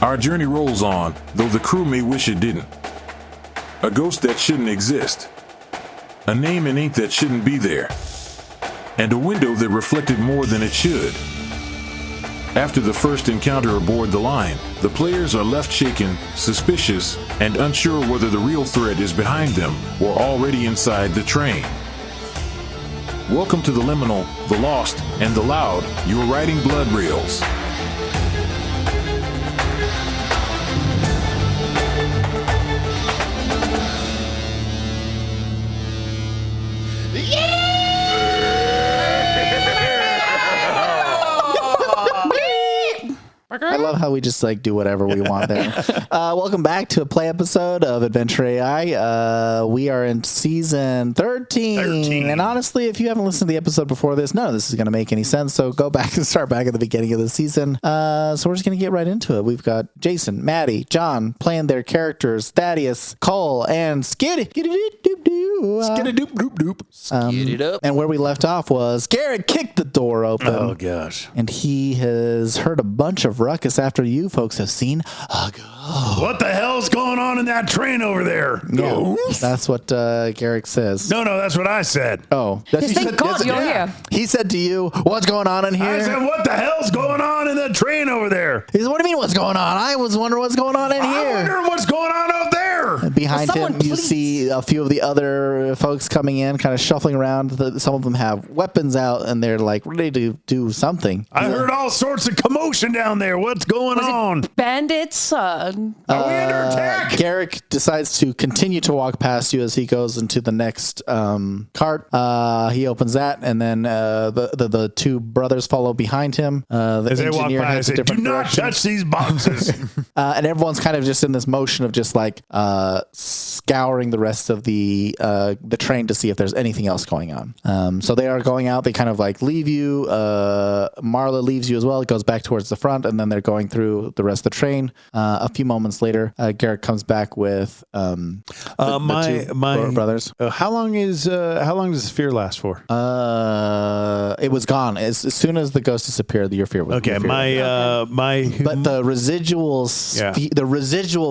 Our journey rolls on, though the crew may wish it didn't. A ghost that shouldn't exist. A name in ink that shouldn't be there. And a window that reflected more than it should. After the first encounter aboard the line, the players are left shaken, suspicious, and unsure whether the real threat is behind them or already inside the train. Welcome to the Liminal, the Lost, and the Loud, your riding blood rails. I love how we just like do whatever we want there. Welcome back to a play episode of Adventure AI. We are in season 13. And honestly, if you haven't listened to the episode before this, none of this is going to make any sense. So go back and start back at the beginning of the season. So we're just going to get right into it. We've got Jason, Maddie, John playing their characters, Thaddeus, Cole, and Skiddy. And where we left off was Garrett kicked the door open. Oh, gosh. And he has heard a bunch of ruckus after you folks have seen a ghost. What the hell's going on in that train over there? Yeah, that's what Garrick says. No, that's what I said. Oh. Thank God you're here. He said to you, what's going on in here? I said, what the hell's going on in that train over there? He said, what do you mean what's going on? I was wondering what's going on in here. I'm wondering what's going on out there. And behind him, you see a few of the other folks coming in, kind of shuffling around. Some of them have weapons out, and they're like ready to do something. I heard all sorts of commotion down there. What's going on? Bandits? Are we under attack? Garrick decides to continue to walk past you as he goes into the next cart. He opens that, and then the two brothers follow behind him. As they walk by, I say, do not touch these boxes. And everyone's kind of just in this motion of just like scouring the rest of the train to see if there's anything else going on. So they are going out. They kind of like leave you. Marla leaves you as well. It goes back towards the front, and then they're going through the rest of the train. A few moments later, Garrett comes back with the two brothers. How long does the fear last for? It was gone as soon as the ghost disappeared. Your fear was okay. But the residual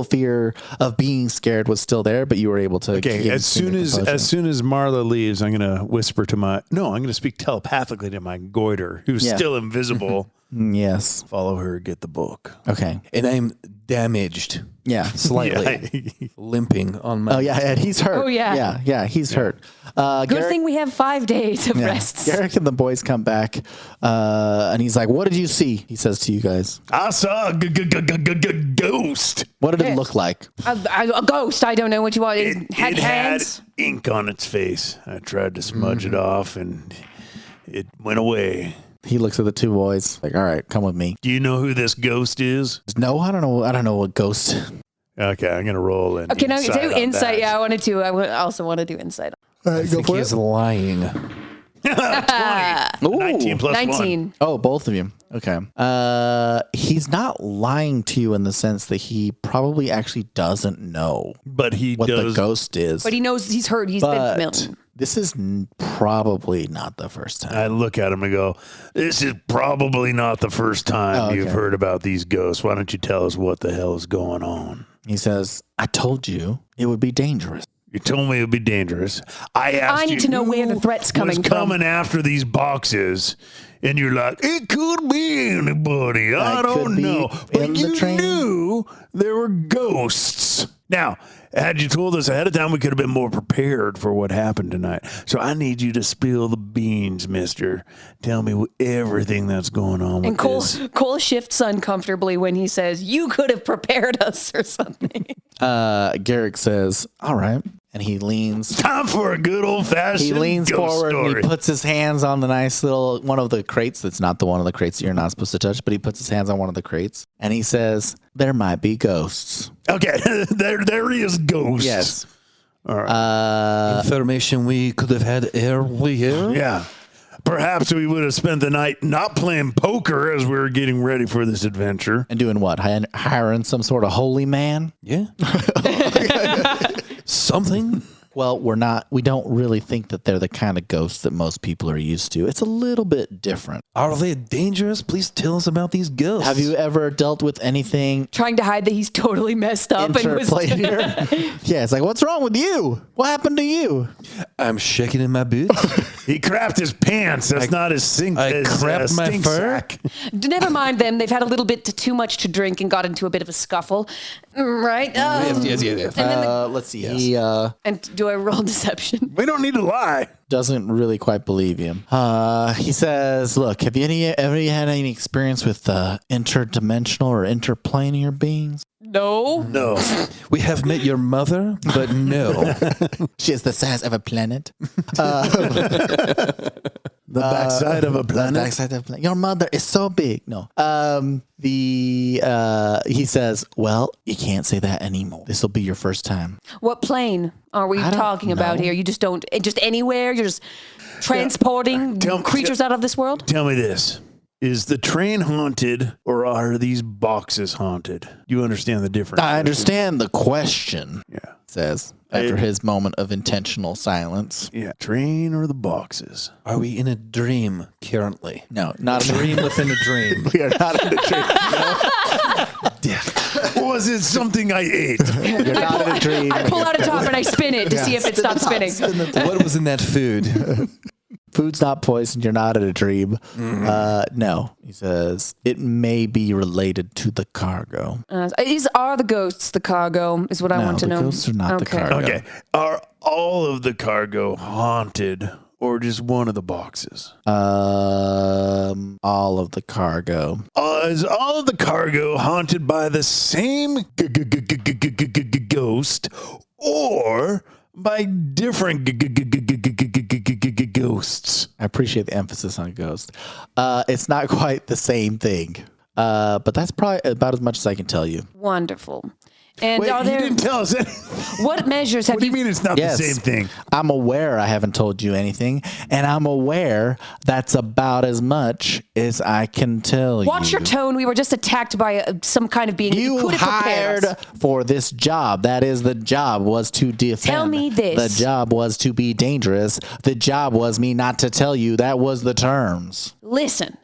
fear of being scared was still there, but you were able to. Okay. As soon as Marla leaves, I'm gonna whisper to I'm gonna speak telepathically to my goiter, who's still invisible. Yes. Follow her, get the book. Okay. And I'm damaged. Yeah. Slightly. Limping on my... Oh, yeah. And he's hurt. Oh, yeah. Yeah, he's hurt. Good thing we have 5 days of rest. Garrick and the boys come back, and he's like, what did you see? He says to you guys. I saw a ghost. What did it look like? A ghost. I don't know what you want. It had hands. had ink on its face. I tried to smudge it off, and it went away. He looks at the two boys like, all right, come with me. Do you know who this ghost is? No, I don't know. I don't know what ghost. Okay, I'm going to roll in. Okay, now do insight. That. Yeah, I wanted to. I also want to do insight. All right, go for it. He's lying. 20. Ooh, 19 plus 19. 1. Oh, both of you. Okay. He's not lying to you in the sense that he probably actually doesn't know But he what does. the ghost is. But he knows he's heard. He's been familiar. This is probably not the first time. I look at him and go, this is probably not the first time you've heard about these ghosts. Why don't you tell us what the hell is going on? He says, I told you it would be dangerous. You told me it would be dangerous. I asked I need to know where the threat's coming from. After these boxes. And you're like, it could be anybody. I don't know. But you knew there were ghosts. Now, had you told us ahead of time, we could have been more prepared for what happened tonight. So I need you to spill the beans, mister. Tell me everything that's going on with this. And Cole shifts uncomfortably when he says, you could have prepared us or something. Garrick says, all right. And he leans. Time for a good old-fashioned He leans ghost forward story. and he puts his hands on the nice little one of the crates. That's not the one of the crates that you're not supposed to touch, but he puts his hands on one of the crates. And he says, there might be ghosts. Okay, there is ghosts. Yes. All right. Information we could have had earlier. Yeah. Perhaps we would have spent the night not playing poker as we were getting ready for this adventure. And doing what? Hiring some sort of holy man? Yeah. Something. Well, we don't really think that they're the kind of ghosts that most people are used to. It's a little bit different. Are they dangerous? Please tell us about these ghosts. Have you ever dealt with anything Trying to hide that he's totally messed up and was interplanar? Yeah, it's like, what's wrong with you? What happened to you? I'm shaking in my boots. He crapped his pants. That's not his sink. I crapped my stink fur. sack. Never mind them. They've had a little bit too much to drink and got into a bit of a scuffle, right? Yes. And then Let's see. Yes. He and do I roll deception? We don't need to lie. doesn't really quite believe him. He says, look, have you ever had any experience with interdimensional or interplanar beings? No. No. We have met your mother, but no. She is the size of a planet. The backside of a planet. Backside of a planet. Your mother is so big. No. He says, well, you can't say that anymore. This will be your first time. What plane are we I don't talking about know. here? You just don't, just anywhere? You're just transporting creatures out of this world? Tell me this. Is the train haunted or are these boxes haunted? You understand the difference? I understand the question, Yeah. says, after his moment of intentional silence. Yeah. Train or the boxes? Are we in a dream currently? No, not a Dream within a dream. We are not in a dream. Was it something I ate? You're not in a dream. I pull out a top and I spin it to see if it stops spinning. What was in that food? Food's not poisoned. You're not in a dream. No, he says, it may be related to the cargo. Are the ghosts the cargo, is what I want to the know. ghosts are not the cargo. Okay. Are all of the cargo haunted or just one of the boxes? All of the cargo. Is all of the cargo haunted by the same ghost or by different ghosts? I appreciate the emphasis on ghost. It's not quite the same thing, but that's probably about as much as I can tell you. Wonderful. And Wait, are you there, didn't tell us anything. what measures have What do you you mean it's not Yes. the same thing? I'm aware I haven't told you anything, and I'm aware that's about as much as I can tell you. Watch your tone. We were just attacked by some kind of being. You could have prepared hired us. for this job. That is the job was to defend. Tell me this. The job was to be dangerous. The job was me not to tell you. That was the terms. Listen,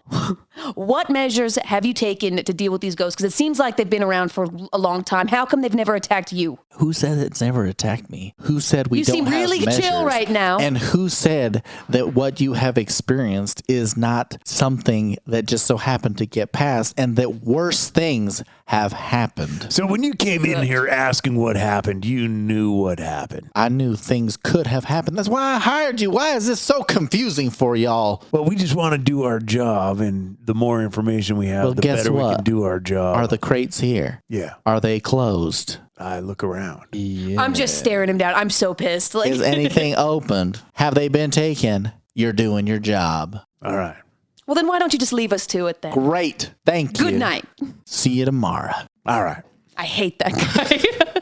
what measures have you taken to deal with these ghosts? Because it seems like they've been around for a long time. How come they've never attacked you? Who said it's never attacked me? Who said we You don't seem have really chill measures? right now. And who said that what you have experienced is not something that just so happened to get past and that worse things have happened? So when you came in here asking what happened, you knew what happened. I knew things could have happened. That's why I hired you. Why is this so confusing for y'all? Well, we just want to do our job, and the more information we have, Well, the guess better we what? can do our job. Are the crates here? Yeah. Are they closed? I look around. I'm just staring him down. I'm so pissed. Like, Is anything opened? Have they been taken? You're doing your job. All right. well, then why don't you just leave us to it then? Great. Thank you. Good night. See you tomorrow. All right. I hate that guy.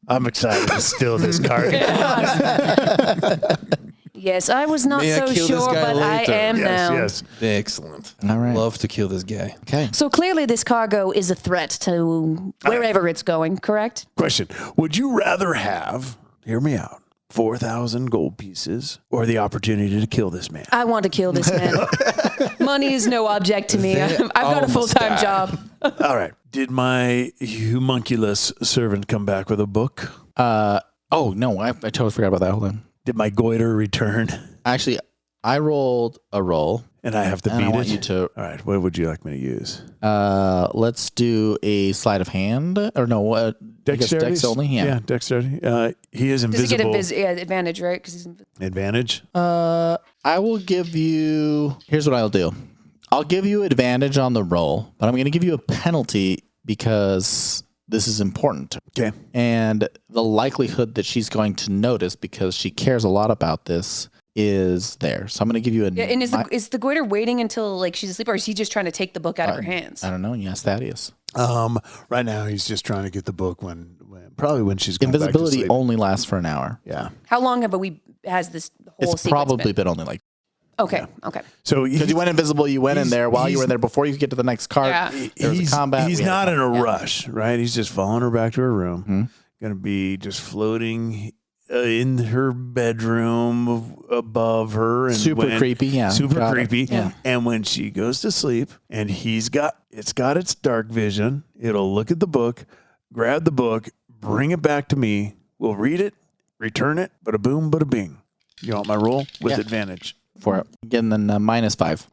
I'm excited to steal this card. Yes, I was not May I so kill this sure, guy but I later? am now. Yes. Excellent. All right. Love to kill this guy. Okay. So clearly, this cargo is a threat to wherever it's going. Correct? Question. Would you rather have, hear me out, 4,000 gold pieces or the opportunity to kill this man? I want to kill this man. Money is no object to me. I've got a full-time job. All right. Did my homunculus servant come back with a book? Oh, no. I totally forgot about that. Hold on. Did my goiter return? Actually, I rolled a roll. And I have to And beat I want it? you to. All right. What would you like me to use? Let's do a sleight of hand. Or no, I guess dex only. Yeah. dexterity. He is Does he invisible. get advantage, right? Because he's Advantage? I will give you. Here's what I'll do. I'll give you advantage on the roll, but I'm going to give you a penalty because this is important. Okay. And the likelihood that she's going to notice because she cares a lot about this is there. So I'm going to give you a. Yeah, and is the goiter waiting until like she's asleep, or is he just trying to take the book out of her hands? I don't know. Yes, Thaddeus. Right now he's just trying to get the book when she's going Invisibility back to sleep. only lasts for an hour. Yeah. How long have we has this whole It's sequence probably been? been only like. Okay. So Because you went invisible, you went in there while you were in there before you could get to the next cart. Yeah. There was a combat. He's we had not a in a rush, right? He's just following her back to her room. Mhm. Going to be just floating in her bedroom above her. And Super creepy, yeah. Super Got it. creepy. Yeah. And when she goes to sleep and it's got its dark vision, it'll look at the book, grab the book, bring it back to me. We'll read it, return it, bada boom, bada bing. You want my roll? With advantage. For it. Again, then -5.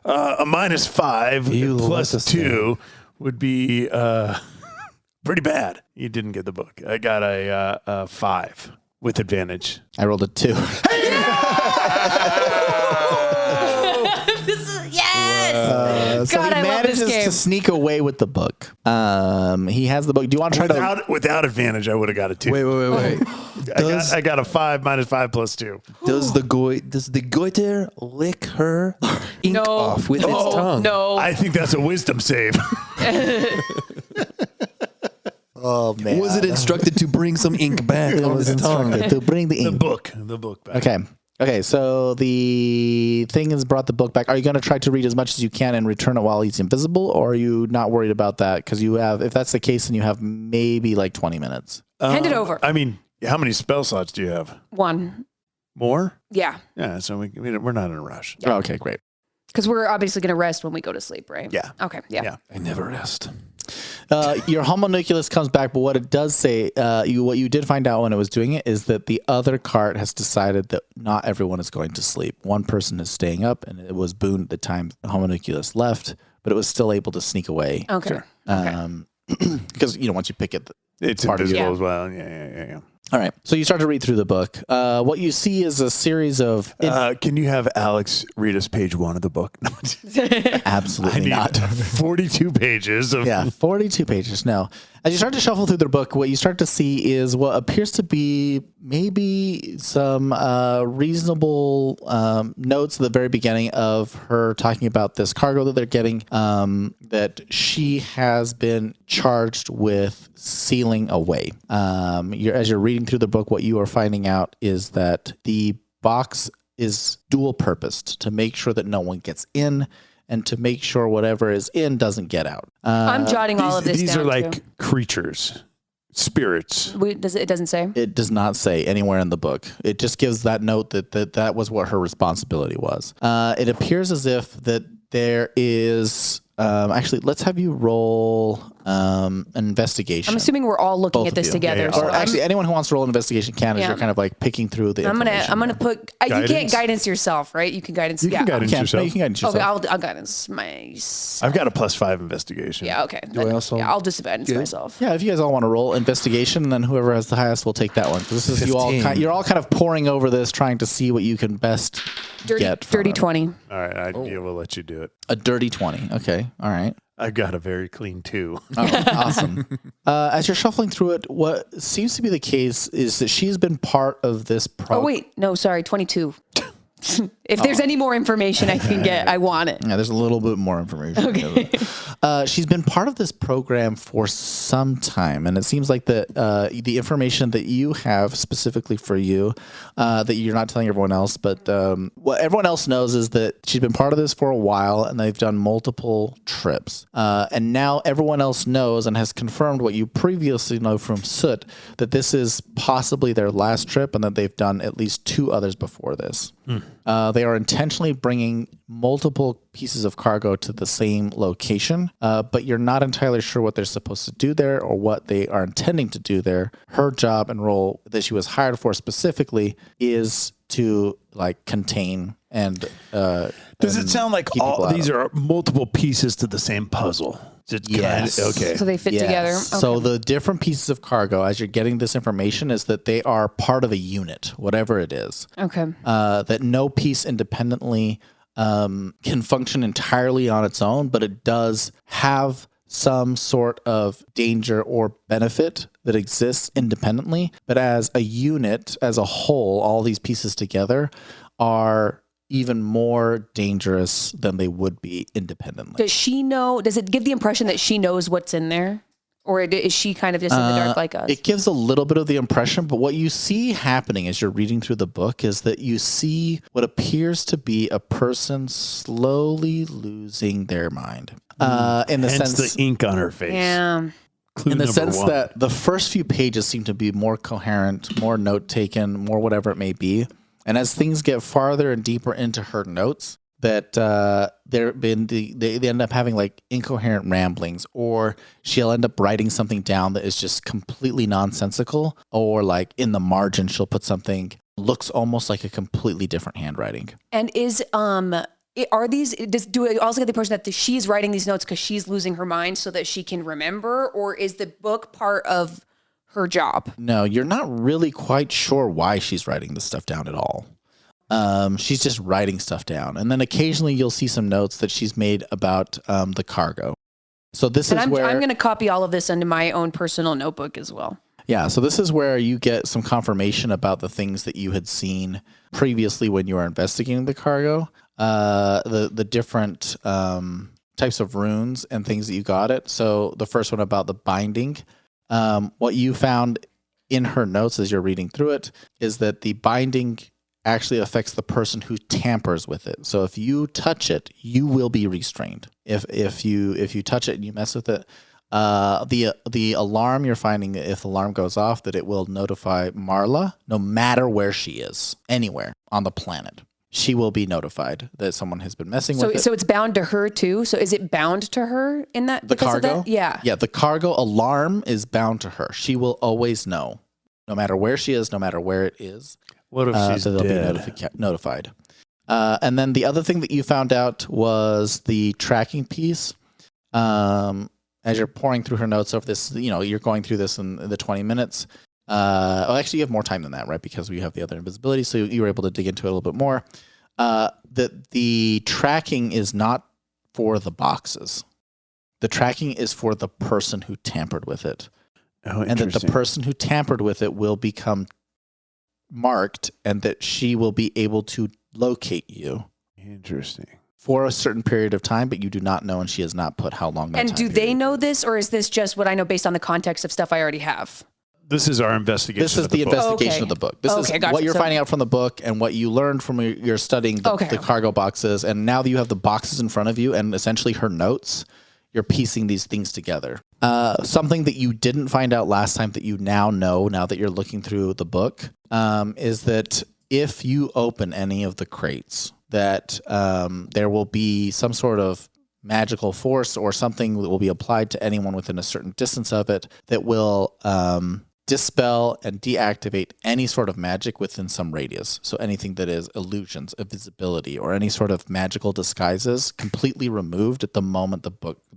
A -5 You plus let us 2 would be pretty bad. You didn't get the book. I got a 5 with advantage. I rolled a 2. Yes. So God, he I love this manages game. to sneak away with the book. He has the book. Do you want to try to? Without advantage, I would have got a 2. Wait. I got a 5 -5 plus 2. Does the goiter lick her ink No. off with its tongue? No. I think that's a wisdom save. Oh man! Was it instructed to bring some ink back It on was its tongue? instructed to bring the The ink. book back. Okay. So the thing has brought the book back. Are you going to try to read as much as you can and return it while he's invisible, or are you not worried about that? Because you have, if that's the case, then you have maybe like 20 minutes. Hand it over. I mean, how many spell slots do you have? 1. More? Yeah. Yeah, so we're not in a rush. Oh, okay, great. Because we're obviously going to rest when we go to sleep, right? Yeah. Okay. Yeah. Yeah. I never rest. Your homunculus comes back, but what it does say, what you did find out when it was doing it is that the other cart has decided that not everyone is going to sleep. One person is staying up, and it was Boone at the time the homunculus left, but it was still able to sneak away. Okay. Because once you pick it, It's part of invisible you. as well. Yeah. all right. So you start to read through the book. What you see is a series of Can you have Alex read us page 1 of the book? I absolutely need not. 42 pages of. Yeah, 42 pages. No. As you start to shuffle through the book, what you start to see is what appears to be maybe some reasonable notes at the very beginning of her talking about this cargo that they're getting, that she has been charged with sealing away. As you're reading through the book, what you are finding out is that the box is dual purposed to make sure that no one gets in and to make sure whatever is in doesn't get out. I'm jotting all of this These down. are like too. creatures, spirits. It doesn't say. It does not say anywhere in the book. It just gives that note that was what her responsibility was. It appears as if that there is. Actually, let's have you roll an investigation. I'm assuming we're all looking Both at of this you. together. Yeah, so Or actually, anyone who wants to roll an investigation can, as Yeah. you're kind of like picking through the I'm information. gonna put. You can't Guidance? guidance yourself, right? You can guidance. You can guidance You can. yourself. No, you can guidance yourself. Okay, I'll guidance myself. I've got a +5 investigation. Yeah. Okay. I also yeah, I'll just guidance get- myself. Yeah, if you guys all want to roll investigation, and then whoever has the highest will take that one. 'Cause this is you all. 15. You're all kind of poring over this, trying to see what you can best get. From Dirty it. 20. All right, will let you do it. A dirty 20. Okay. All right. I've got a very clean 2. Oh, awesome. As you're shuffling through it, what seems to be the case is that she's been part of this Oh wait, no, sorry, 22. If there's any more information I can get, I want it. Yeah, there's a little bit more information. Okay. She's been part of this program for some time, and it seems like the information that you have specifically for you, that you're not telling everyone else, but what everyone else knows is that she's been part of this for a while, and they've done multiple trips. And now everyone else knows and has confirmed what you previously know from Soot, that this is possibly their last trip, and that they've done at least 2 others before this. They are intentionally bringing multiple pieces of cargo to the same location, but you're not entirely sure what they're supposed to do there or what they are intending to do there. Her job and role that she was hired for specifically is to like contain and Does it sound like keep people all out these of are multiple pieces to the same puzzle? Yes. Okay. So they fit Yes. together. So Okay. the different pieces of cargo, as you're getting this information, is that they are part of a unit, whatever it is. Okay. That no piece independently can function entirely on its own, but it does have some sort of danger or benefit that exists independently. But as a unit, as a whole, all these pieces together are even more dangerous than they would be independently. Does she know? Does it give the impression that she knows what's in there? Or is she kind of just in the dark like us? It gives a little bit of the impression, but what you see happening as you're reading through the book is that you see what appears to be a person slowly losing their mind. In the Hence sense, the ink on her face. Yeah. Clue in the number sense one. that the first few pages seem to be more coherent, more note taken, more whatever it may be. And as things get farther and deeper into her notes, that they end up having like incoherent ramblings, or she'll end up writing something down that is just completely nonsensical, or like in the margin she'll put something looks almost like a completely different handwriting. And do I also get the impression that she's writing these notes because she's losing her mind so that she can remember, or is the book part of her job? No, you're not really quite sure why she's writing this stuff down at all. She's just writing stuff down. And then occasionally you'll see some notes that she's made about the cargo. So this is where... I'm going to copy all of this into my own personal notebook as well. Yeah, so this is where you get some confirmation about the things that you had seen previously when you were investigating the cargo. The different types of runes and things that you got it. So the first one about the binding, what you found in her notes as you're reading through it is that the binding actually affects the person who tampers with it. So if you touch it, you will be restrained. If you touch it and you mess with it, the alarm you're finding, if the alarm goes off, that it will notify Marla, no matter where she is, anywhere on the planet. She will be notified that someone has been messing with it. So it's bound to her too? So is it bound to her in that? The cargo? Yeah. Yeah, the cargo alarm is bound to her. She will always know, no matter where she is, no matter where it is. What if she's so they'll dead? be notified. And then the other thing that you found out was the tracking piece. As you're pouring through her notes over this, you're going through this in the 20 minutes. Actually, you have more time than that, right? Because we have the other invisibility, so you were able to dig into it a little bit more. That the tracking is not for the boxes. The tracking is for the person who tampered with it. Oh, and that the person who tampered with it will become marked, and that she will be able to locate you. Interesting. For a certain period of time, but you do not know, and she has not put how long that And time do they period know is. this, or is this just what I know based on the context of stuff I already have? This is our investigation. This is of the book. investigation Okay. of the book. This is Gotcha. what you're So- finding out from the book and what you learned from your studying the cargo boxes. And now that you have the boxes in front of you and essentially her notes, you're piecing these things together. Something that you didn't find out last time that you now know, now that you're looking through the book, is that if you open any of the crates, that there will be some sort of magical force or something that will be applied to anyone within a certain distance of it that will dispel and deactivate any sort of magic within some radius. So anything that is illusions, invisibility, or any sort of magical disguises completely removed at the moment the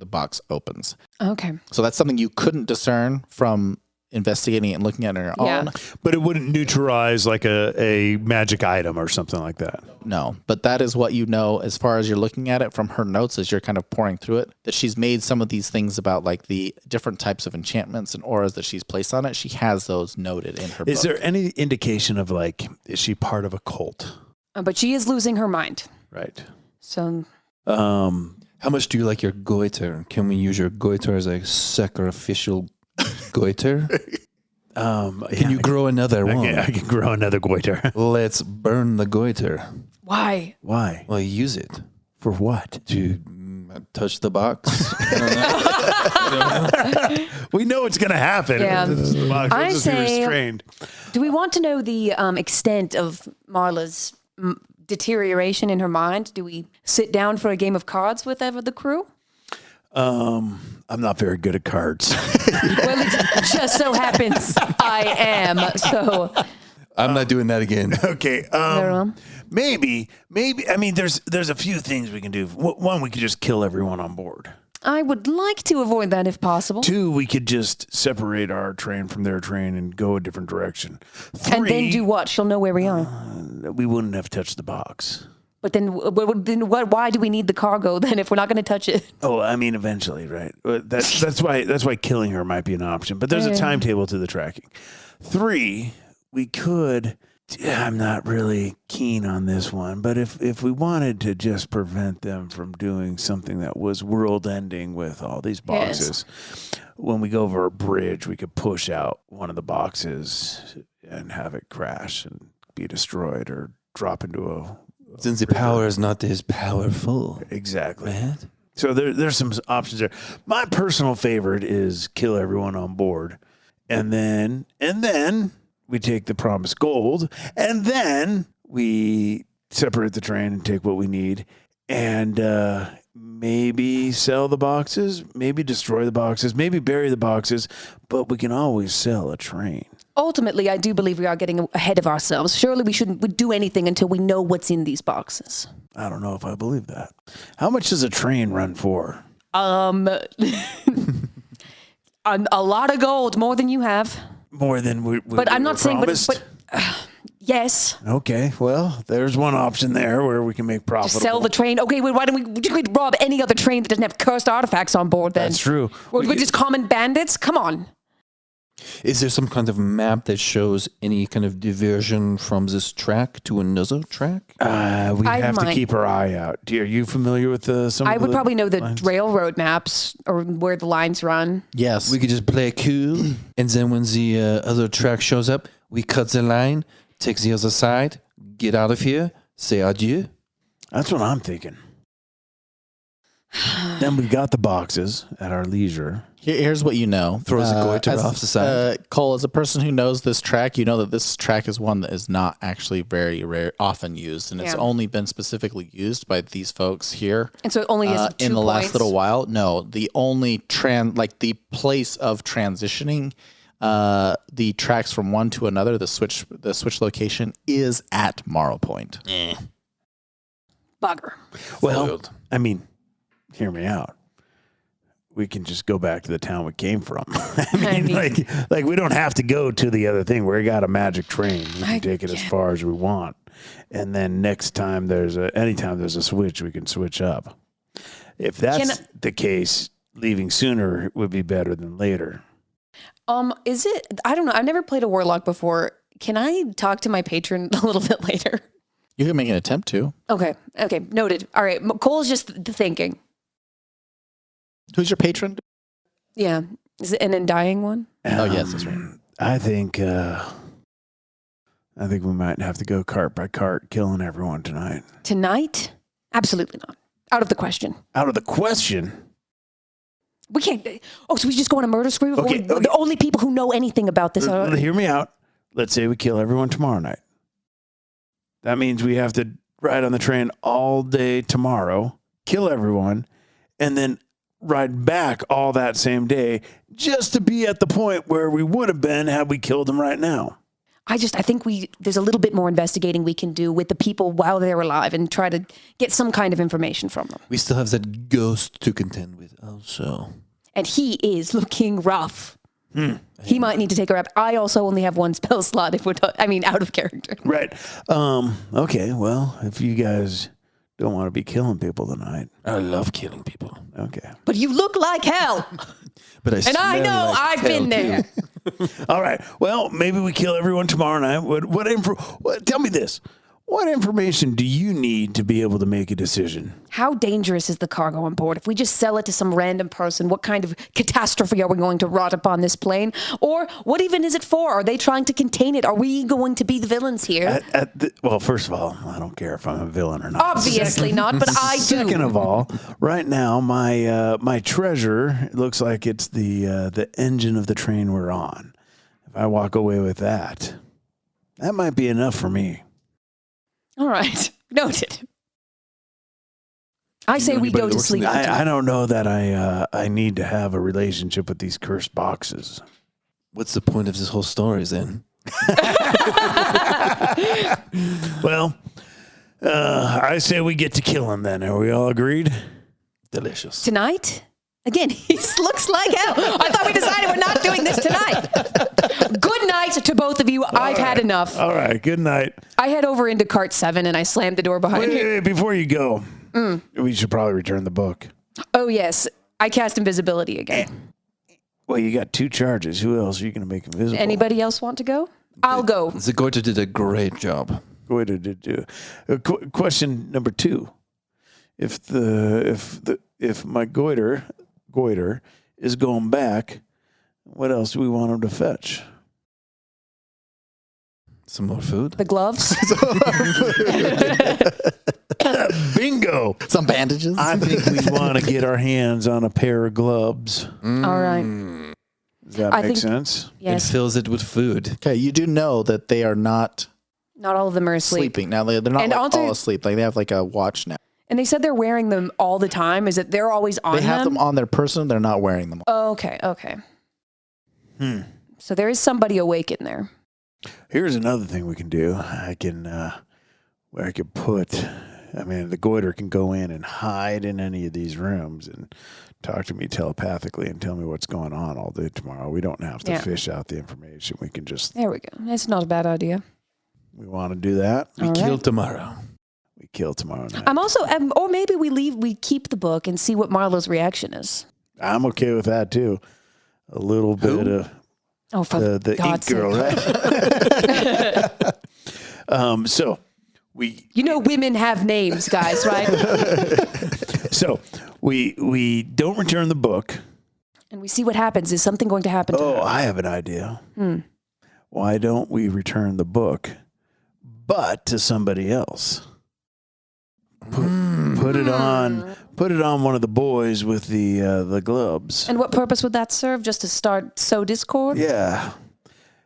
box opens. Okay. So that's something you couldn't discern from investigating it and looking at it on your own. But it wouldn't neutralize like a magic item or something like that. No, but that is what you know as far as you're looking at it from her notes as you're kind of pouring through it, that she's made some of these things about like the different types of enchantments and auras that she's placed on it. She has those noted in her book. Is there any indication of like, is she part of a cult? But she is losing her mind. Right. So How much do you like your goiter? Can we use your goiter as a sacrificial goiter? Can you grow another one? I can grow another goiter. Let's burn the goiter. why? Why? Well, use it For what? to touch the box. We know it's going to happen. Yeah. We'll I just be say- restrained. Do we want to know the extent of Marla's deterioration in her mind? Do we sit down for a game of cards with the crew? I'm not very good at cards. Well, it just so happens I am. So I'm not doing that again. Okay. Maybe. I mean, there's a few things we can do. One, we could just kill everyone on board. I would like to avoid that if possible. Two, we could just separate our train from their train and go a different direction. Three, And then do what? She'll know where we are. we wouldn't have touched the box. But then why do we need the cargo then if we're not going to touch it? Oh, I mean, eventually, right? That's why killing her might be an option. But there's a timetable to the tracking. Three, we could. I'm not really keen on this one, but if we wanted to just prevent them from doing something that was world-ending with all these boxes, when we go over a bridge, we could push out one of the boxes and have it crash and be destroyed or drop into a. Since the power is not as powerful. Exactly. Right? So there's some options there. My personal favorite is kill everyone on board, and then we take the promised gold, and then we separate the train and take what we need, and maybe sell the boxes, maybe destroy the boxes, maybe bury the boxes, but we can always sell a train. Ultimately, I do believe we are getting ahead of ourselves. Surely we shouldn't do anything until we know what's in these boxes. I don't know if I believe that. How much does a train run for? A lot of gold, more than you have. More than we But I'm not saying, promised? but yes. Okay, well, there's one option there where we can make profit. Sell the train. Okay, wait, why don't we rob any other train that doesn't have cursed artifacts on board then? That's true. We're just common bandits? Come on. Is there some kind of map that shows any kind of diversion from this track to another track? We have to keep our eye out. Are you familiar with some I of would the probably know the lines? railroad maps or where the lines run. Yes. We could just play cool, and then when the other track shows up, we cut the line, take the other side, get out of here, say adieu. That's what I'm thinking. Then we got the boxes at our leisure. Here's what you know. Throws a goiter off the side. Cole, as a person who knows this track, you know that this track is one that is not actually very rare, often used, and it's only been specifically used by these folks here. And so it only is 2 in the points. last little while. No, the only the place of transitioning the tracks from one to another, the switch location is at Morrow Point. Bugger. Well, I mean, hear me out. We can just go back to the town we came from. I mean, like we don't have to go to the other thing. We got a magic train. We can take it as far as we want. And then next time anytime there's a switch, we can switch up. If that's the case, leaving sooner would be better than later. Is it? I don't know. I've never played a warlock before. Can I talk to my patron a little bit later? You can make an attempt to. Okay. Noted. All right. Cole's just thinking. Who's your patron? Yeah. Is it an undying one? Oh, yes, that's right. I think we might have to go cart by cart, killing everyone tonight. Tonight? Absolutely not. Out of the question. Out of the question? We can't. Oh, so we just go on a murder spree? Okay. The only people who know anything about this are. Hear me out. Let's say we kill everyone tomorrow night. That means we have to ride on the train all day tomorrow, kill everyone, and then ride back all that same day just to be at the point where we would have been had we killed them right now. I think there's a little bit more investigating we can do with the people while they're alive and try to get some kind of information from them. We still have that ghost to contend with also. And he is looking rough. He might need to take a rep. I also only have one spell slot if we're out of character. Right. Okay, well, if you guys don't want to be killing people tonight. I love killing people. Okay. But you look like hell. But I know like I've been there. All right. Well, maybe we kill everyone tomorrow night. Tell me this. What information do you need to be able to make a decision? How dangerous is the cargo on board? If we just sell it to some random person, what kind of catastrophe are we going to wrought upon this plane? Or what even is it for? Are they trying to contain it? Are we going to be the villains here? Well, first of all, I don't care if I'm a villain or not. Obviously not, but I do. Second of all, right now, my treasure looks like it's the engine of the train we're on. If I walk away with that might be enough for me. All right. Noted. I say we go to sleep. I don't know that I need to have a relationship with these cursed boxes. What's the point of this whole story then? Well, I say we get to kill him then. Are we all agreed? Delicious. Tonight? Again, he looks like hell. I thought we decided we're not doing this tonight. Good night to both of you. I've had enough. All right. Good night. I head over into cart 7 and I slammed the door behind me. Wait, before you go, we should probably return the book. Oh, yes. I cast invisibility again. Well, you got 2 charges. Who else are you going to make invisible? Anybody else want to go? I'll go. The Goiter did a great job. Goiter did do. Question number 2. If my goiter is going back, what else do we want him to fetch? Some more food. The gloves. Bingo. Some bandages. I think we want to get our hands on a pair of gloves. All right. Does that I make think- sense? And Yes. fills it with food. Okay, you do know that they are not Not all of them are asleep. sleeping. Now, they're not And like also- all asleep. Like, they have like a watch now. And they said they're wearing them all the time. Is it they're always on They have them on their person. They're not wearing them. Oh, okay. So there is somebody awake in there. Here's another thing we can do. Where I could put, the goiter can go in and hide in any of these rooms and talk to me telepathically and tell me what's going on all day tomorrow. We don't have to fish out the information. We can just, There we go. That's not a bad idea. we want to do that. We All kill right. tomorrow. We kill tomorrow night. I'm also, or maybe we keep the book and see what Marlo's reaction is. I'm okay with that too. A little bit of Oh, for the ink God's girl, sake. right? So we women have names, guys, right? we don't return the book. And we see what happens. Is something going to happen to Oh, her? I have an idea. Why don't we return the book, but to somebody else? Put it on one of the boys with the gloves. And what purpose would that serve? Just to sow discord? Yeah,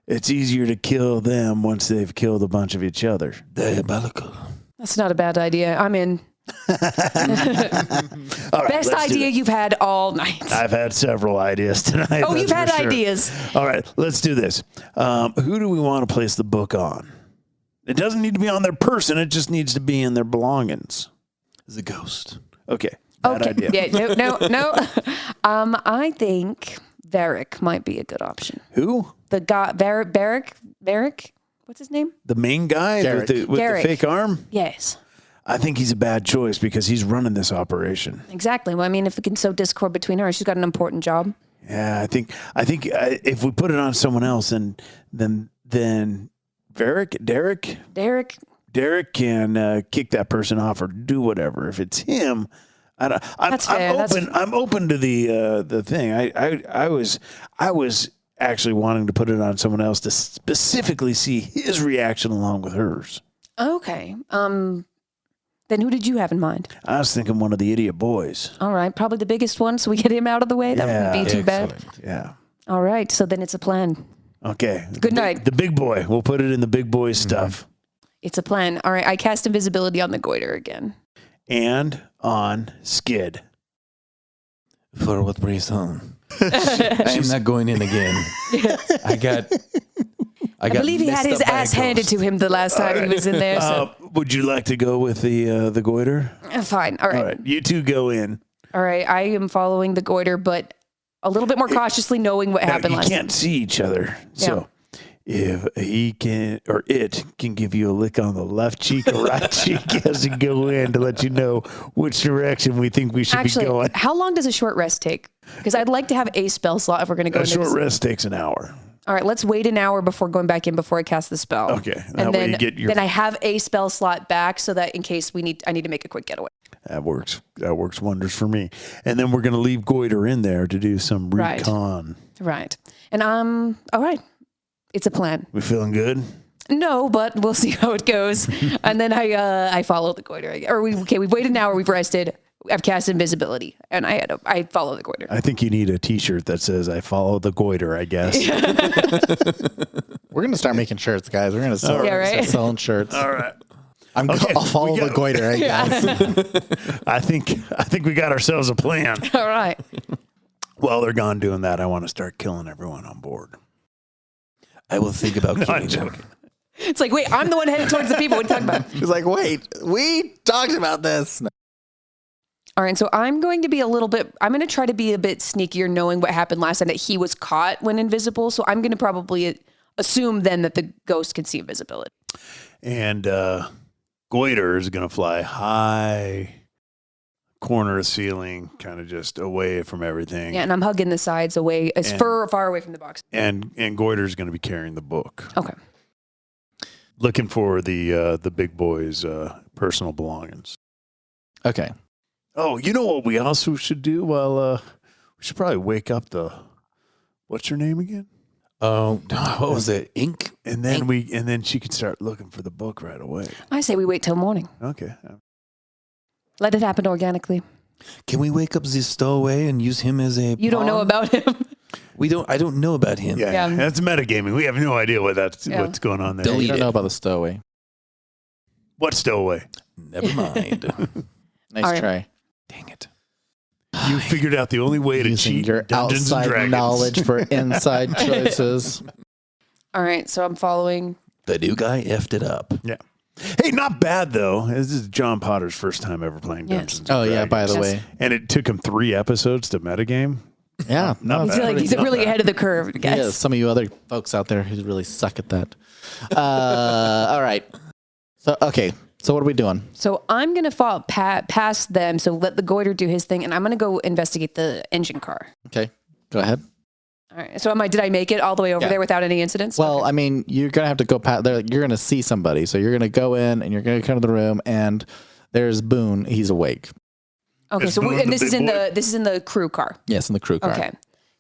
it's easier to kill them once they've killed a bunch of each other. Diabolical. That's not a bad idea. I'm in. All right, Best let's do idea it. you've had all night. I've had several ideas tonight. Oh, you've had that's for sure. ideas. All right, let's do this. Who do we want to place the book on? It doesn't need to be on their person. It just needs to be in their belongings. It's a ghost. Okay. Bad idea. Yeah, no. I think Varric might be a good option. Who? The guy, Varric? What's his name? The main guy with the Garrick. fake arm? Yes, I think he's a bad choice because he's running this operation. exactly. Well, I mean, if we can sow discord between her, she's got an important job. Yeah, I think if we put it on someone else, then Derek can kick that person off or do whatever. If it's him, That's fair. I'm open to the thing. I was actually wanting to put it on someone else to specifically see his reaction along with hers. Okay. Then who did you have in mind? I was thinking one of the idiot boys. All right, probably the biggest one, so we get him out of the way. That wouldn't be too bad. Yeah. All right, so then it's a plan. Okay. Good night. The big boy. We'll put it in the big boy stuff. It's a plan. All right, I cast invisibility on the goiter again. And on Skid. For what reason? I'm not going in again. I believe he had his ass handed to him the last time he was in there. So. Would you like to go with the goiter? Fine. All right. All right. You two go in. All right. I am following the goiter, but a little bit more cautiously, knowing what happened You last can't see each other. So if he can, or it can give you a lick on the left cheek or right cheek as you go in to let you know which direction we think we should Actually, be going. how long does a short rest take? Because I'd like to have a spell slot if we're going to go A into short this. rest takes an hour. All right, let's wait an hour before going back in before I cast the spell. Okay, that And way then, you get your- then I have a spell slot back so that in case I need to make a quick getaway. That works. That works wonders for me. And then we're going to leave goiter in there to do some Right. recon. Right. And all right. It's a plan. We feeling good? No, but we'll see how it goes. And then I follow the goiter. We've waited an hour, we've rested. I've cast invisibility, and I follow the goiter. I think you need a T-shirt that says "I follow the goiter." I guess. We're gonna start making shirts, guys. We're gonna start selling shirts. All right. I'll follow the goiter, I guess. I think we got ourselves a plan. All right. While they're gone doing that, I want to start killing everyone on board. I will think about I'm killing them. joking. It's like, wait, I'm the one headed towards the people. What are you talking about? He's like, wait, we talked about this. All right, so I'm going to try to be a bit sneakier knowing what happened last time, that he was caught when invisible. So I'm going to probably assume then that the ghost can see invisibility. And goiter is going to fly high, corner of ceiling, kind of just away from everything. Yeah, and I'm hugging the sides away, far away from the box. And goiter is going to be carrying the book, Okay. looking for the big boy's personal belongings. Okay. Oh, you know what we also should do? Well, we should probably wake up what's her name again? Oh, what was it? Ink? And then she could start looking for the book right away. I say we wait till morning. Okay. Let it happen organically. Can we wake up the stowaway and use him as a You don't know pawn? about him. I don't know about him. Yeah, Yeah. that's metagaming. We have no idea what's going on there. You Delete don't it. know about the stowaway. What stowaway? Never mind. Nice All right. try. Dang it. You figured out the only way to Using cheat your Dungeons and outside Dragons. knowledge for inside choices. All right, so I'm following. The new guy effed it up. Yeah. Hey, not bad though. This is John Potter's first time ever playing Yes. Dungeons. Oh and yeah, by Dragons. the way. And it took him 3 episodes to metagame. Yeah. Not no, bad. I feel like he's really ahead of the curve, guys. Yeah, some of you other folks out there who really suck at that. All right. So what are we doing? So I'm going to fall past them. So let the goiter do his thing. And I'm going to go investigate the engine car. Okay. Go ahead. All right. So did I make it all the way over Yeah. there without any incidents? Well, Okay. I mean, you're gonna have to go past there. You're gonna see somebody, so you're gonna go in and you're gonna come to the room, and there's Boone. He's awake. Okay. Is So Boone and the this is big in boy? this is in the crew car. Yes, in the crew car. Okay.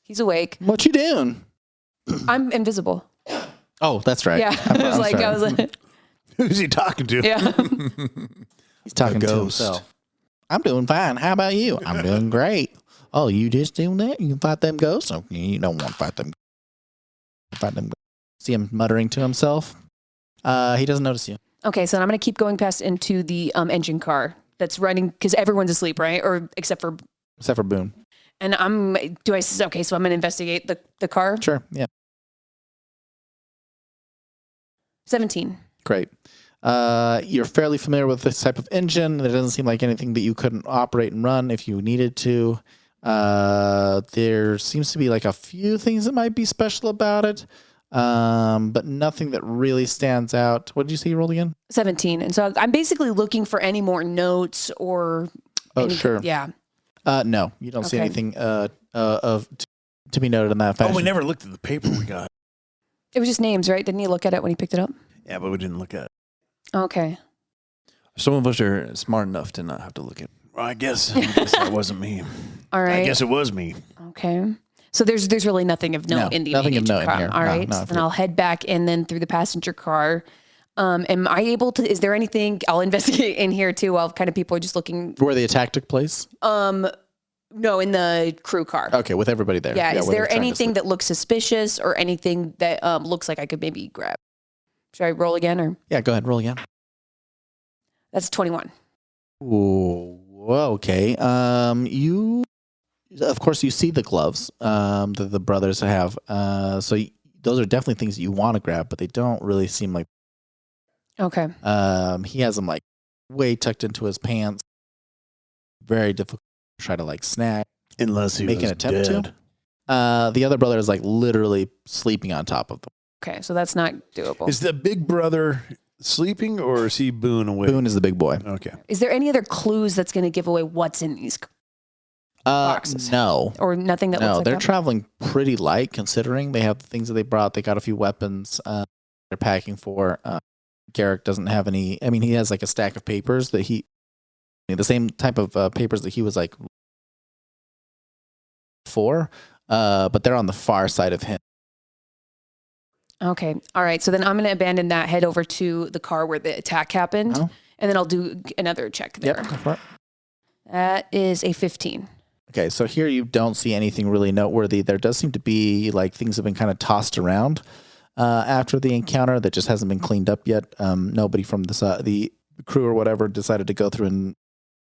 He's awake. What you doing? I'm invisible. Oh, that's right. Yeah. I was like, Who's he talking to? yeah. He's talking to ghost. himself. I'm doing fine. How about you? I'm doing great. Oh, you just doing that? You can fight them ghosts? Oh, you don't want to fight them. Fight them. See him muttering to himself. He doesn't notice you. Okay. So I'm going to keep going past into the engine car that's running because everyone's asleep, right? Or except for. Except for Boone. And so I'm going to investigate the car. Sure. Yeah. 17. Great. You're fairly familiar with this type of engine. There doesn't seem like anything that you couldn't operate and run if you needed to. There seems to be like a few things that might be special about it, but nothing that really stands out. What did you say you rolled again? 17. And so I'm basically looking for any more notes or. Oh, sure. Yeah. No, you don't see Okay. anything to be noted in that fashion. Oh, we never looked at the paper we got. It was just names, right? Didn't he look at it when he picked it up? Yeah, but we didn't look at it. Okay. Some of us are smart enough to not have to look at. Well, I guess that wasn't me. All right. I guess it was me. Okay. So there's really nothing of note No, in the nothing of engine note in car. here. All No, right. no, So then I'll head back and then through the passenger car. Am I able to? Is there anything I'll investigate in here too? While kind of people are just looking. Where the attack took place? No, in the crew car. Okay, with everybody there. Yeah. Is where they're there trying to anything sleep. that looks suspicious or anything that looks like I could maybe grab? Should I roll again or? Yeah, go ahead. Roll again. That's 21. Ooh, okay. You, of course, you see the gloves that the brothers have. Those are definitely things that you want to grab, but they don't really seem like. Okay. He has them like way tucked into his pants. Very difficult to try to like snag. Unless he Make an was attempt to? dead. The other brother is like literally sleeping on top of them. Okay. So that's not doable. Is the big brother sleeping or is he Boone awake? Boone is the big boy. Okay. Is there any other clues that's going to give away what's in these boxes? No. Or nothing that No, looks like they're that? traveling pretty light considering they have the things that they brought. They got a few weapons they're packing for. Garrick doesn't have any. I mean, he has like a stack of papers that the same type of papers that he was like for, but they're on the far side of him. Okay. All right. So then I'm going to abandon that, head over to the car where the attack happened, Uh-huh. and then I'll do another check there. Yep, go for it. That is a 15. Okay, so here you don't see anything really noteworthy. There does seem to be like things have been kind of tossed around after the encounter that just hasn't been cleaned up yet. Nobody from the crew or whatever decided to go through and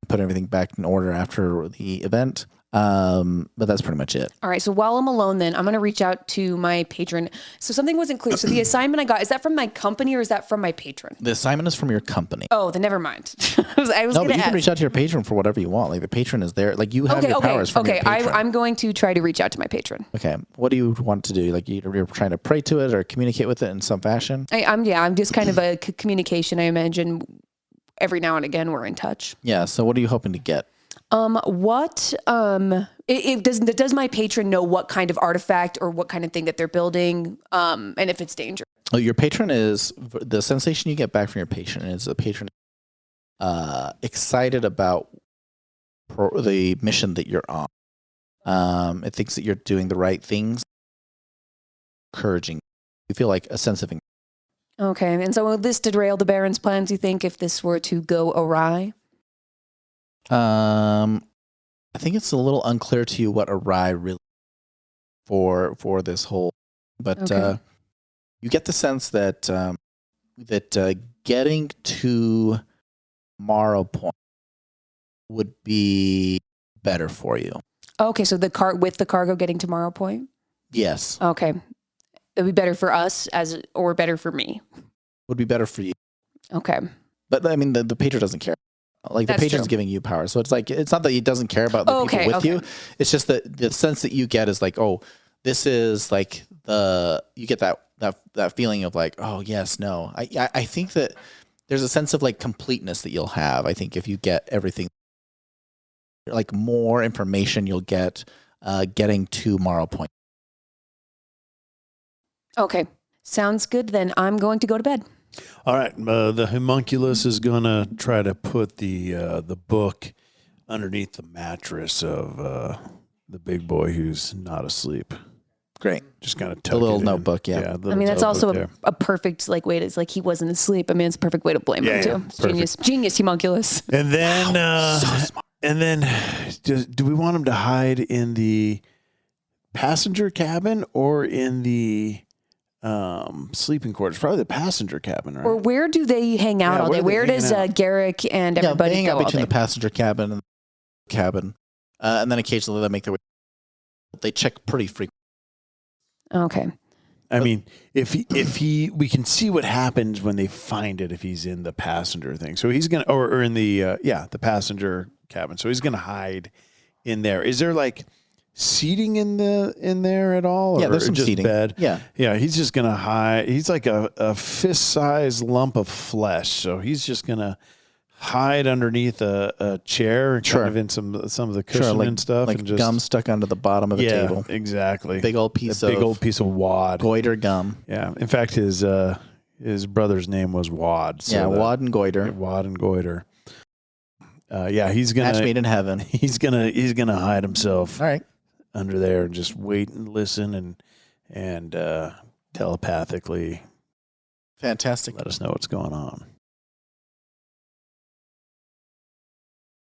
put everything back in order after the event. But that's pretty much it. All right. So while I'm alone, then I'm going to reach out to my patron. So something wasn't clear. So the assignment I got, is that from my company or is that from my patron? The assignment is from your company. Oh, then never mind. I was No, going but to you can ask. reach out to your patron for whatever you want. Like the patron is there. Like you have your powers from your patron. I'm going to try to reach out to my patron. Okay. What do you want to do? Like you're trying to pray to it or communicate with it in some fashion? I'm just kind of a communication. I imagine every now and again we're in touch. Yeah. So what are you hoping to get? Does my patron know what kind of artifact or what kind of thing that they're building, and if it's dangerous? Oh, your patron is the sensation you get back from your patron is a patron excited about the mission that you're on. It thinks that you're doing the right things. encouraging. You feel like a sense of Okay. And so will this derail the Baron's plans, you think, if this were to go awry? I think it's a little unclear to you what awry really for this whole, but Okay. you get the sense that getting to Morrow Point would be better for you. Okay, so the cargo getting to Morrow Point? Yes, Okay. It'd be better for us or better for me. would be better for you. Okay. But I mean, the Patriot doesn't care. Like the That's Patriot's true. giving you power, so it's like it's not that he doesn't care about the people with you. It's just that the sense that you get is like, oh, this is like you get that feeling of like, oh yes, no. I think that there's a sense of like completeness that you'll have. I think if you get everything, like more information you'll get getting to Morrow Point. Okay. Sounds good. Then I'm going to go to bed. All right. The homunculus is going to try to put the book underneath the mattress of the big boy who's not asleep. Great. Just kind of A little notebook, yeah. I mean, that's also a perfect way to, it's like he wasn't asleep. I mean, it's a perfect way to blame him too. It's genius homunculus. And then, so smart. And then, do we want him to hide in the passenger cabin or in the sleeping quarters? Probably the passenger cabin, right? Or where do they hang out all day? Where does Garrick and everybody they hang go out between all the day? passenger cabin and the cabin, and then occasionally they make their way. They check pretty frequently. Okay. I mean, if we can see what happens when they find it if he's in the passenger thing. So he's gonna, or in the the passenger cabin. So he's gonna hide in there. Is there like seating in there at all? Yeah, or there's some just seating. Bed? Yeah. He's just gonna hide. He's like a fist-sized lump of flesh. So he's just gonna hide underneath a chair, kind of in some of the cushion and stuff, like and just gum stuck onto the bottom of a table. Exactly. Big old piece of wad. goiter gum. Yeah. In fact, his brother's name was Wad. So Wad and goiter. Wad and goiter. He's gonna Match made in heaven. He's gonna hide himself All right. under there and just wait and listen and telepathically Fantastic. let us know what's going on.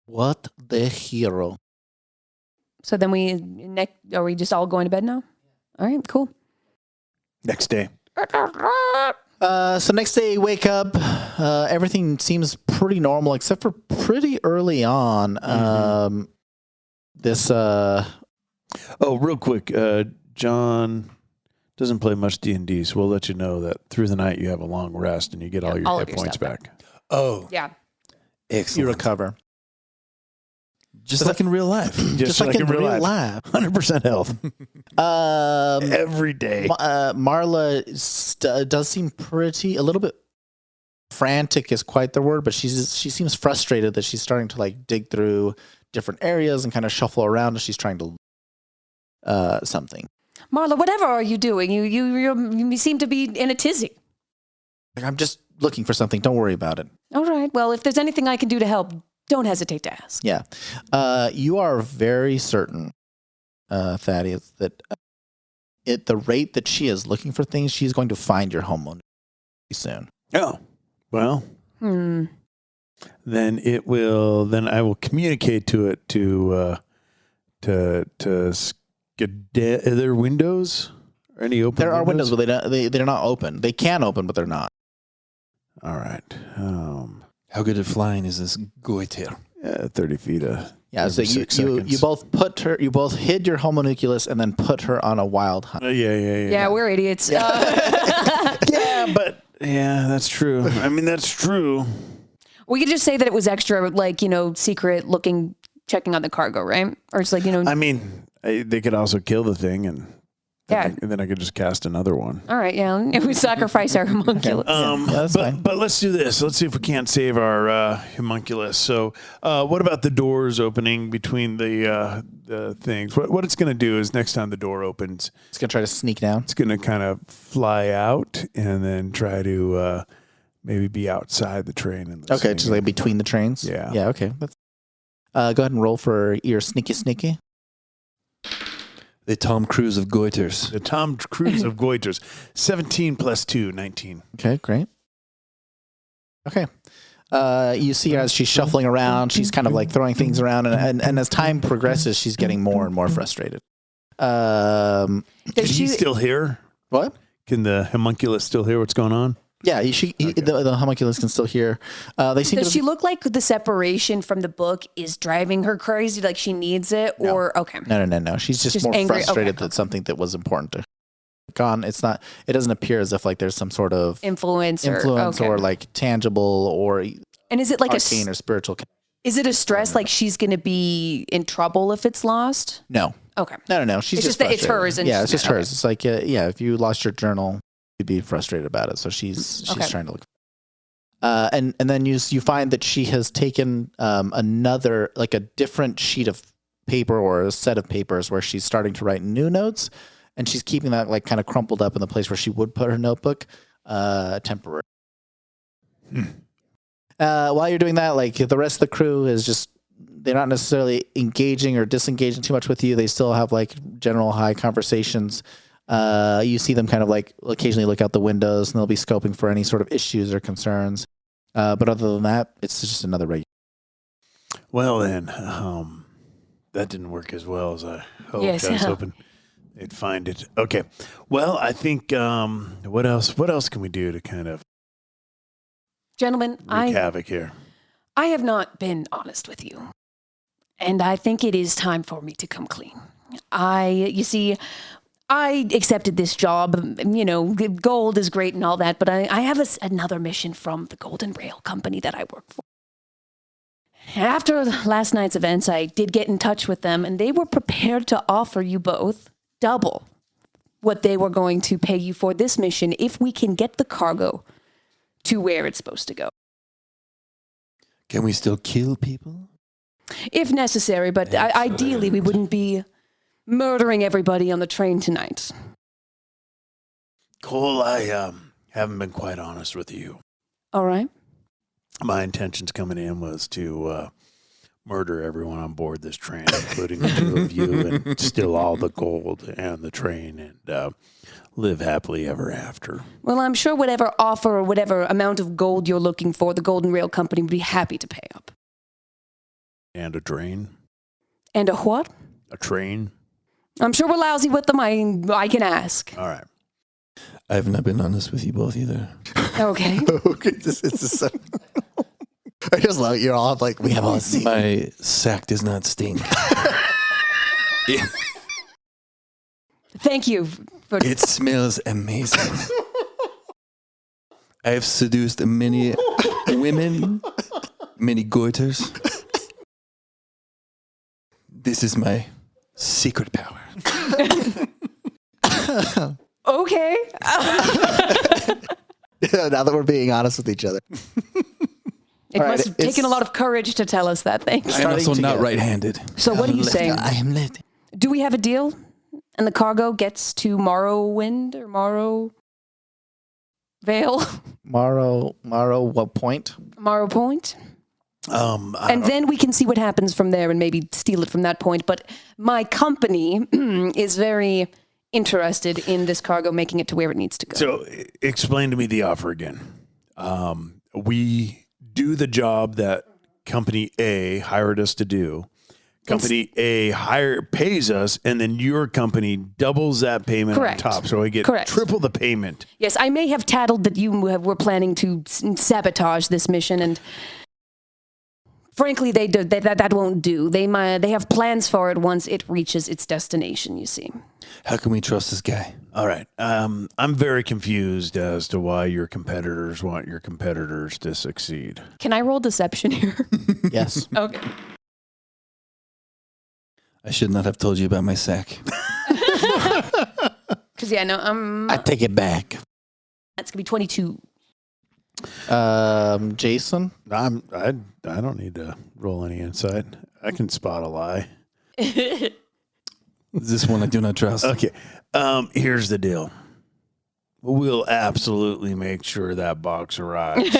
What the hero. So then are we just all going to bed now? All right, cool. Next day. So next day, wake up. Everything seems pretty normal, except for pretty early on. Real quick, John doesn't play much D&D, so we'll let you know that through the night you have a long rest and you get all your hit points back. Oh, Yeah. excellent. You recover. Just like in real life. Just like in real life. 100% health. Every day. Marla does seem a little bit frantic is quite the word, but she seems frustrated that she's starting to like dig through different areas and kind of shuffle around as she's trying to something. Marla, whatever are you doing? You seem to be in a tizzy. Like, I'm just looking for something. Don't worry about it. All right. Well, if there's anything I can do to help, don't hesitate to ask. Yeah. You are very certain, Thaddeus, that at the rate that she is looking for things, she's going to find your home soon. Oh, well. Then I will communicate to it to get are there windows? Or any open There are windows, but they're not open. They can open, but they're not. All right. How good at flying is this goiter? 30 feet. Yeah, so you both hid your homunculus and then put her on a wild hunt. Yeah, we're idiots. But that's true. I mean, that's true. We could just say that it was extra, secret looking, checking on the cargo, right? Or it's like, I mean, they could also kill the thing and then I could just cast another one. All right, yeah. If we sacrifice our homunculus. That's fine. But let's do this. Let's see if we can't save our homunculus. So, what about the doors opening between the things? What it's going to do is next time the door opens, It's going to try to sneak down. it's going to kind of fly out and then try to maybe be outside the train. And Okay, just like between the trains? Yeah. Yeah, okay. Go ahead and roll for your sneaky. The Tom Cruise of goiters. The Tom Cruise of goiters. 17 plus 2, 19. Okay, great. Okay. You see her as she's shuffling around. She's kind of like throwing things around. And as time progresses, she's getting more and more frustrated. Can he still hear? What? Can the homunculus still hear what's going on? Yeah, the homunculus can still hear. They seem Does she look like the separation from the book is driving her crazy, like she needs it? No. Or, okay. No. She's just more angry. frustrated Okay. that something that was important to her gone. It's not. It doesn't appear as if like there's some sort of Influence or like tangible or and is it like arcane or spiritual. is it a stress like she's going to be in trouble if it's lost? No. Okay. No. She's It's just just that it's frustrated. hers and yeah, she's it's just mad. hers. It's like if you lost your journal, you'd be frustrated about it. So she's Okay. trying to look. And then you find that she has taken another like a different sheet of paper or a set of papers where she's starting to write new notes, and she's keeping that like kind of crumpled up in the place where she would put her notebook, temporarily. While you're doing that, like the rest of the crew is just they're not necessarily engaging or disengaging too much with you. They still have like general high conversations. You see them kind of like occasionally look out the windows and they'll be scoping for any sort of issues or concerns. But other than that, it's just another regular. Well, then, that didn't work as well as I hoped. Yes, I was hoping they'd find it. Okay. Well, I think, what else can we do to kind of Gentlemen, wreak havoc here? I have not been honest with you. And I think it is time for me to come clean. You see, I accepted this job. You know, gold is great and all that, but I have another mission from the Golden Rail company that I work for. After last night's events, I did get in touch with them, and they were prepared to offer you both double what they were going to pay you for this mission if we can get the cargo to where it's supposed to go. Can we still kill people? If necessary, but ideally we wouldn't be murdering everybody on the train tonight. Cole, I haven't been quite honest with you. All right. My intentions coming in was to murder everyone on board this train, including the two of you, and steal all the gold and the train and live happily ever after. Well, I'm sure whatever offer or whatever amount of gold you're looking for, the Golden Rail Company would be happy to pay up. And a train? And a what? A train? I'm sure we're lousy with them. I can ask. All right. I have not been honest with you both either. Okay. Okay, it's I just love it. You're all like, we have all seen. My sack does not stink. Thank you. It smells amazing. I have seduced many women, many goiters. This is my secret power. Okay. Now that we're being honest with each other. It All right, must have taken a lot of courage to tell us that. Thanks. I am also Starting to not get- right-handed. So what are you saying? I am late. Do we have a deal? And the cargo gets to Morrowind or Morrow Vale? Morrow, what point? Morrow Point? I And then we can see what happens from there and maybe steal it from that point. But my company is very interested in this cargo making it to where it needs to go. So explain to me the offer again. We do the job that Company A hired us to do. Company A pays us, and then your company doubles that payment Correct. on top. So I get Correct. triple the payment. Yes, I may have tattled that you were planning to sabotage this mission, and frankly, that won't do. They have plans for it once it reaches its destination. You see. How can we trust this guy? All right. I'm very confused as to why your competitors want your competitors to succeed. Can I roll deception here? Yes. Okay. I should not have told you about my sack. Because I take it back. that's gonna be 22. Jason? I don't need to roll any insight. I can spot a lie. This one I do not trust. Okay. Here's the deal. We'll absolutely make sure that box arrives.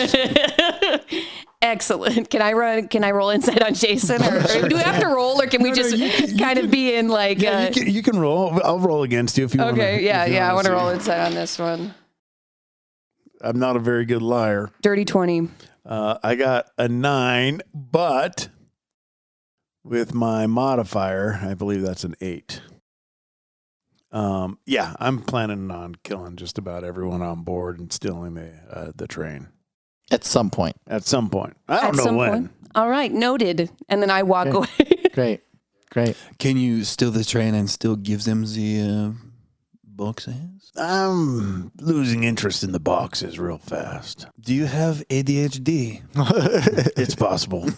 Excellent. Can I roll insight on Jason, or do we have to roll, or can we just kind of be in like? Yeah, you can roll. I'll roll against you if you want. Okay. Yeah. I want to roll insight on this one. I'm not a very good liar. Dirty 20. I got a 9, but with my modifier, I believe that's an 8. Yeah, I'm planning on killing just about everyone on board and stealing the train. At some point. At some point. I don't know when. Point. All right, noted. And then I walk away. Great. Can you steal the train and still give them the boxes? I'm losing interest in the boxes real fast. Do you have ADHD? It's possible.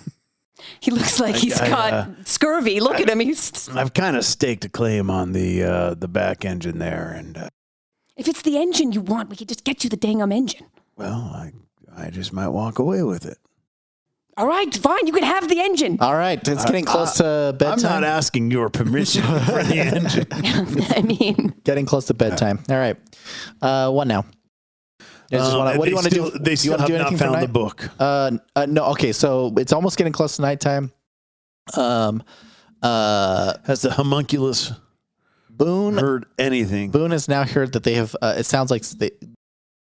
He looks like he's got scurvy. Look at him. I've kind of staked a claim on the back engine there, and if it's the engine you want, we could just get you the dang engine. well, I just might walk away with it. All right, fine. You can have the engine. All right. It's getting close to bedtime. I'm not asking your permission for the engine. I mean, Getting close to bedtime. All right. What now? What do you want to do? They still have not found the book. No. Okay. So it's almost getting close to nighttime. Has the homunculus Boone heard anything? Boone has now heard that they have. It sounds like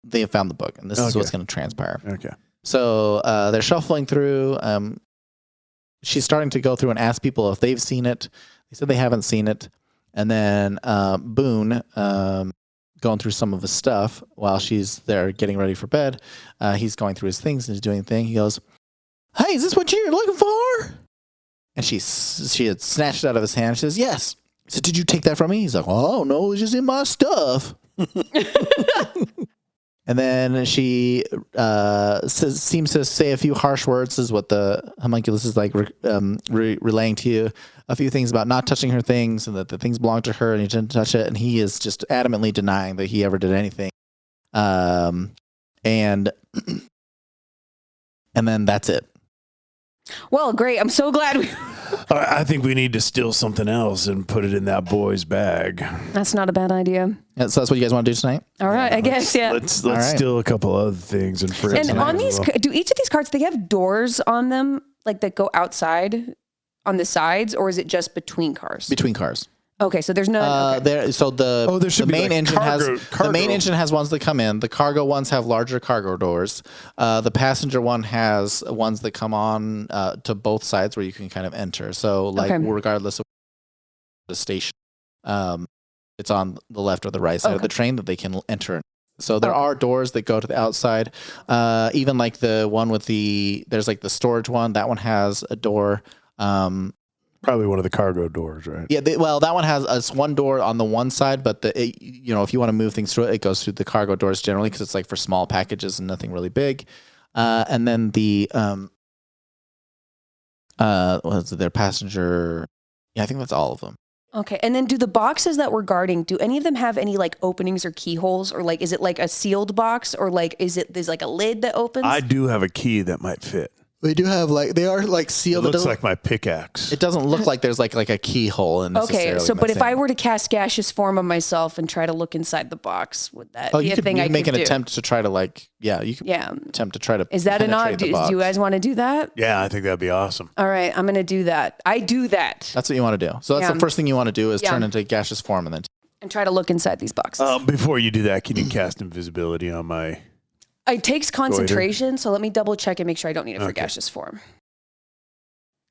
they have found the book, and this is what's going to transpire. Okay. So they're shuffling through. She's starting to go through and ask people if they've seen it. They said they haven't seen it, and then Boone. Going through some of his stuff while she's there getting ready for bed. He's going through his things and he's doing a thing. He goes, "Hey, is this what you're looking for?" And she had snatched it out of his hand. She says, "Yes." He said, "Did you take that from me?" He's like, "Oh, no, it's just in my stuff." And then she seems to say a few harsh words, is what the homunculus is like relaying to you. A few things about not touching her things and that the things belong to her and he didn't touch it. And he is just adamantly denying that he ever did anything. And then that's it. well, great. I'm so glad we. I think we need to steal something else and put it in that boy's bag. That's not a bad idea. Yeah, so that's what you guys want to do tonight? All right, I guess, yeah. Let's All right. steal a couple other things and friends. And on these, do each of these carts, they have doors on them, like that go outside on the sides, or is it just between cars? Between cars. Okay, so there's none. Okay. There. So there should the be main like engine the main engine has ones that come in. The cargo ones have larger cargo doors. The passenger one has ones that come on to both sides where you can kind of enter. So like regardless of the station, it's on the left or the right side of the train that they can enter. So there are doors that go to the outside. Even like the one with there's like the storage one. That one has a door. Probably one of the cargo doors, right? Yeah, that one has one door on the one side, but if you want to move things through it, it goes through the cargo doors generally because it's like for small packages and nothing really big. And then their passenger? Yeah, I think that's all of them. Okay, and then do the boxes that we're guarding, do any of them have any like openings or keyholes, or like is it like a sealed box, or like there's like a lid that opens? I do have a key that might fit. They do have they are sealed. It looks like my pickaxe. It doesn't look like there's like a keyhole in necessarily. Okay, so but if I were to cast gaseous form on myself and try to look inside the box, would that be a thing I could do? You can make an attempt to try to attempt to try to. Is that an odd? Do you guys want to do that? Yeah, I think that'd be awesome. All right, I'm going to do that. I do that. That's what you want to do. So that's the first thing you want to do is turn into gaseous form and then try to look inside these boxes. Before you do that, can you cast invisibility on my? It takes concentration, so let me double check and make sure I don't need it for gaseous form.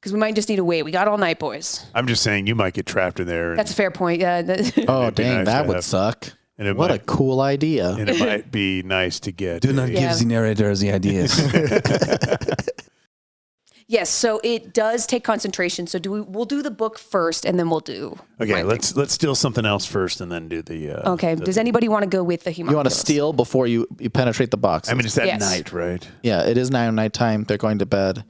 Because we might just need to wait. We got all night, boys. I'm just saying you might get trapped in there. That's a fair point. Yeah. Oh, dang, that would suck. What a cool idea. And it might be nice to get. Do not give the narrators the ideas. Yes, so it does take concentration. So we'll do the book first, and then we'll do. Okay, let's steal something else first, and then do the. Okay. Does anybody want to go with the homunculus? You want to steal before you penetrate the box? I mean, it's at night, right? Yeah, it is now nighttime. They're going to bed.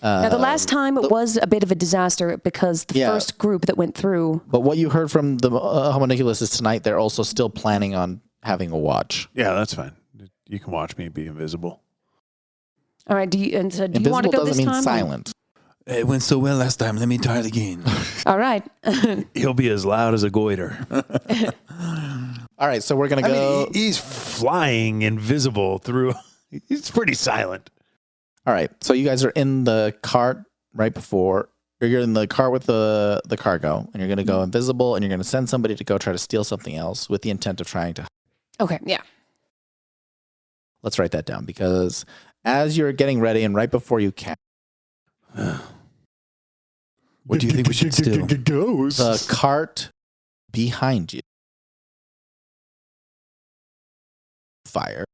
Now, the last time it was a bit of a disaster because the first group that went through. But what you heard from the homunculus is tonight they're also still planning on having a watch. Yeah, that's fine. You can watch me be invisible. All right. Do you want to go this time? Invisible doesn't mean silent. It went so well last time. Let me try it again. All right. He'll be as loud as a goiter. All right, so we're going to go. He's flying invisible through. He's pretty silent. All right. So you guys are in the cart right before, or you're in the car with the cargo, and you're going to go invisible, and you're going to send somebody to go try to steal something else with the intent of trying to. Okay, yeah. Let's write that down, because as you're getting ready and right before you can, What do you think we should steal? the cart behind you fire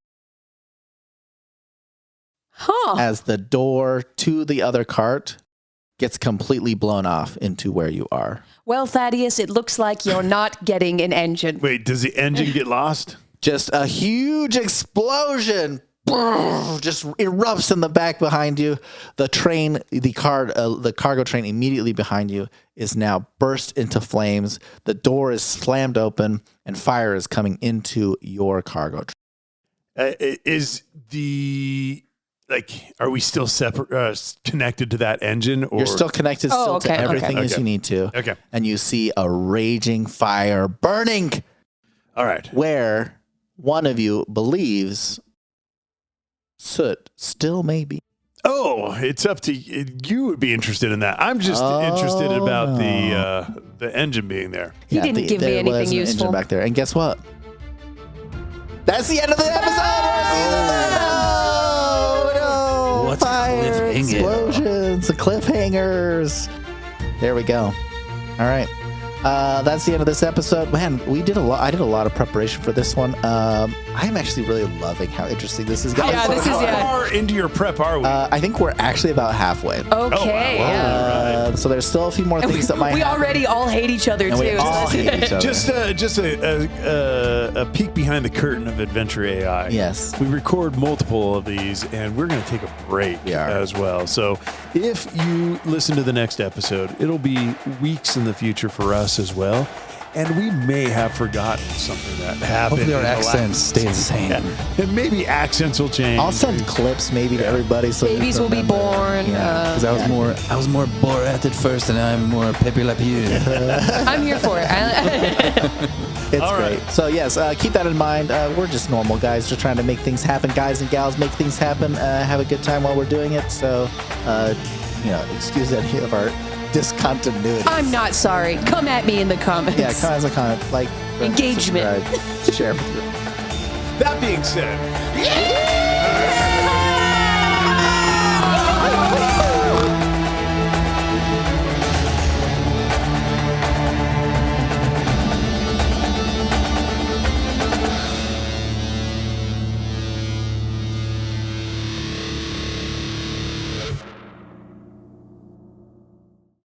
as the door to the other cart gets completely blown off into where you are. Well, Thaddeus, it looks like you're not getting an engine. Wait, does the engine get lost? Just a huge explosion just erupts in the back behind you. The train, the cargo train immediately behind you is now burst into flames. The door is slammed open and fire is coming into your cargo train. Are we still separate, connected to that engine? Or? You're still connected to everything as you need to. Okay. And you see a raging fire burning. All right. Where one of you believes soot still may be. Oh, it's up to you. You would be interested in that. I'm just interested about the engine being there. He didn't give me anything useful. Engine back there. And guess what? That's the end of the episode. No. What a Fire, cliffhanger. explosions, cliffhangers. There we go. All right. That's the end of this episode. Man, I did a lot of preparation for this one. I'm actually really loving how interesting this is going. Yeah, this is How far into your prep are we? I think we're actually about halfway. Okay, yeah. So there's still a few more things that might We happen. already all hate each other, And too. we all hate each other. Just a peek behind the curtain of Adventure AI. Yes. We record multiple of these, and we're going to take a break We are. as well. So if you listen to the next episode, it'll be weeks in the future for us as well. And we may have forgotten something that happened. Hopefully our in the accents stay the same. And maybe accents will change. I'll send clips maybe to everybody. So Babies they will be remember. born. Yeah. Because I was more Borat at first, and I'm more Pepe Le Pew. I'm here for it. It's All great. right. So yes, keep that in mind. We're just normal guys, just trying to make things happen. Guys and gals, make things happen. Have a good time while we're doing it. So, excuse any of our discontinuity. I'm not sorry. Come at me in the comments. Yeah, come as a comment, like, Engagement. subscribe, share with your That being said,